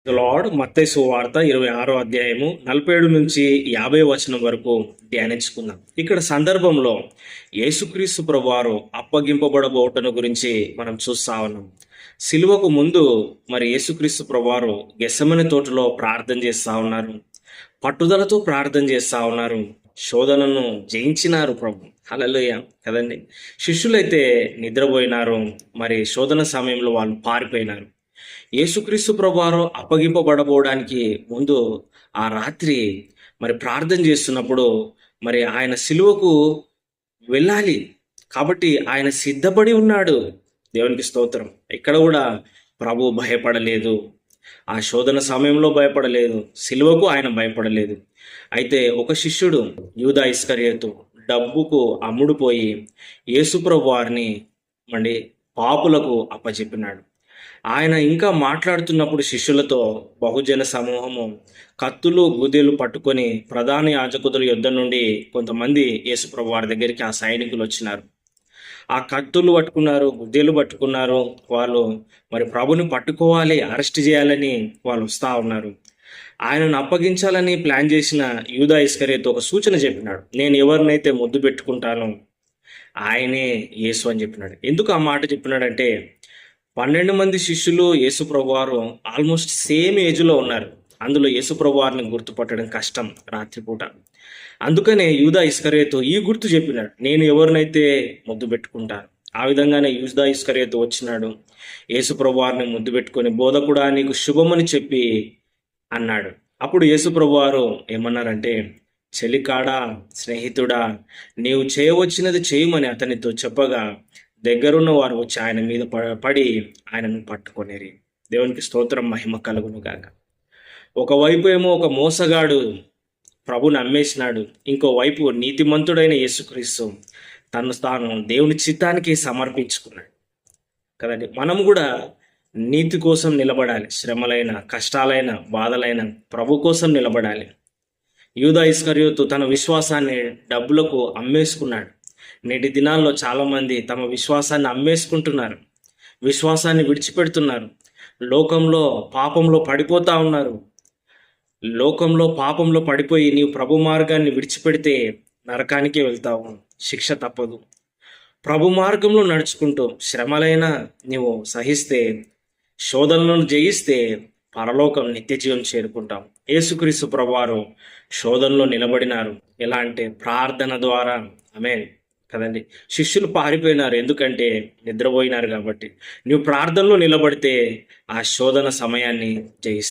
Lord మత్తయి సువార్త 26వ అధ్యాయము 47 నుంచి 50 వచనం వరకు ధ్యానించుకుందాం. ఇక్కడ సందర్భంలో యేసుక్రీస్తు ప్రభువారు అప్పగింపబడబోటను గురించి మనం చూస్తా ఉన్నాం. సిలువకు ముందు మరి యేసుక్రీస్తు ప్రభువారు గెత్సెమనే తోటలో ప్రార్థన చేస్తా ఉన్నారు. పట్టుదలతో ప్రార్థన చేస్తా ఉన్నారు. శోధనను జయించినారు ప్రభు. హల్లెలూయా కదండి. శిష్యులైతే నిద్రపోయినారు. మరి శోధన సమయంలో వాళ్ళు పారిపోయినారు. యేసుక్రీస్తు ప్రభువారు అప్పగింపబడబోవడానికి ముందు ఆ రాత్రి మరి ప్రార్థన చేస్తున్నప్పుడు మరి ఆయన సిలువకు వెళ్ళాలి కాబట్టి ఆయన సిద్ధపడి ఉన్నాడు. దేవునికి స్తోత్రం. ఇక్కడ కూడా ప్రభు భయపడలేదు. ఆ శోధన సమయంలో భయపడలేదు. సిలువకు ఆయన భయపడలేదు. అయితే ఒక శిష్యుడు యూదా ఇస్కరియోతు డబ్బుకు అమ్ముడుపోయి యేసుప్రభు వారిని మళ్ళీ పాపులకు అప్పచెప్పినాడు. ఆయన ఇంకా మాట్లాడుతున్నప్పుడు శిష్యులతో బహుజన సమూహము కత్తులు గుదేలు పట్టుకొని ప్రధాన యాజకుల యొద్ద నుండి కొంతమంది యేసుప్రభు వారి దగ్గరికి ఆ సైనికులు వచ్చినారు. ఆ కత్తులు పట్టుకున్నారు, గుద్దేలు పట్టుకున్నారు. వాళ్ళు మరి ప్రభుని పట్టుకోవాలి, అరెస్ట్ చేయాలని వాళ్ళు వస్తూ ఉన్నారు. ఆయనను అప్పగించాలని ప్లాన్ చేసిన యూదా ఇస్కరియోతు ఒక సూచన చెప్పినాడు. నేను ఎవరినైతే ముద్దు పెట్టుకుంటానో ఆయనే యేసు అని చెప్పినాడు. ఎందుకు ఆ మాట చెప్పినాడంటే 12 మంది శిష్యులు యేసు ప్రభువారు ఆల్మోస్ట్ సేమ్ ఏజ్లో ఉన్నారు. అందులో యేసు ప్రభువారిని గుర్తుపట్టడం కష్టం రాత్రిపూట. అందుకనే యూదా ఇస్కరియోతు ఈ గుర్తు చెప్పినాడు, నేను ఎవరినైతే ముద్దు పెట్టుకుంటాను. ఆ విధంగానే యూదా ఇస్కరియోతు వచ్చినాడు. యేసు ప్రభువారిని ముద్దు పెట్టుకొని బోధకుడా నీకు శుభమని చెప్పి అన్నాడు. అప్పుడు యేసు ప్రభువారు ఏమన్నారంటే, చెలికాడా, స్నేహితుడా, నీవు చేయవచ్చినది చేయమని అతనితో చెప్పగా దగ్గరున్న వారు వచ్చి ఆయన మీద పడి ఆయనను పట్టుకొనేరి. దేవునికి స్తోత్రం, మహిమ కలుగును గాక. ఒకవైపు ఏమో ఒక మోసగాడు ప్రభుని అమ్మేసినాడు. ఇంకోవైపు నీతిమంతుడైన యేసుక్రీస్తు తను తాను దేవుని చిత్తానికి సమర్పించుకున్నాడు కదండి. మనం కూడా నీతి కోసం నిలబడాలి. శ్రమలైన, కష్టాలైన, బాధలైన ప్రభు కోసం నిలబడాలి. యూదా ఇస్కరియోతు తన విశ్వాసాన్ని డబ్బులకు అమ్మేసుకున్నాడు. నేటి దినాల్లో చాలామంది తమ విశ్వాసాన్ని అమ్మేసుకుంటున్నారు, విశ్వాసాన్ని విడిచిపెడుతున్నారు. లోకంలో పాపంలో పడిపోతా ఉన్నారు. లోకంలో పాపంలో పడిపోయి నీవు ప్రభు మార్గాన్ని విడిచిపెడితే నరకానికే వెళ్తావు, శిక్ష తప్పదు. ప్రభు మార్గంలో నడుచుకుంటూ శ్రమలైనా నీవు సహిస్తే, శోధనలను జయిస్తే పరలోకం నిత్య జీవం చేరుకుంటాం. యేసుక్రీస్తు ప్రభువారు శోధనలో నిలబడినారు. ఎలా అంటే ప్రార్థన ద్వారా. ఆమేన్ కదండి. శిష్యులు పారిపోయినారు ఎందుకంటే నిద్రపోయినారు కాబట్టి. నువ్వు ప్రార్థనలో నిలబడితే ఆ శోధన సమయాన్ని జయిస్తావు.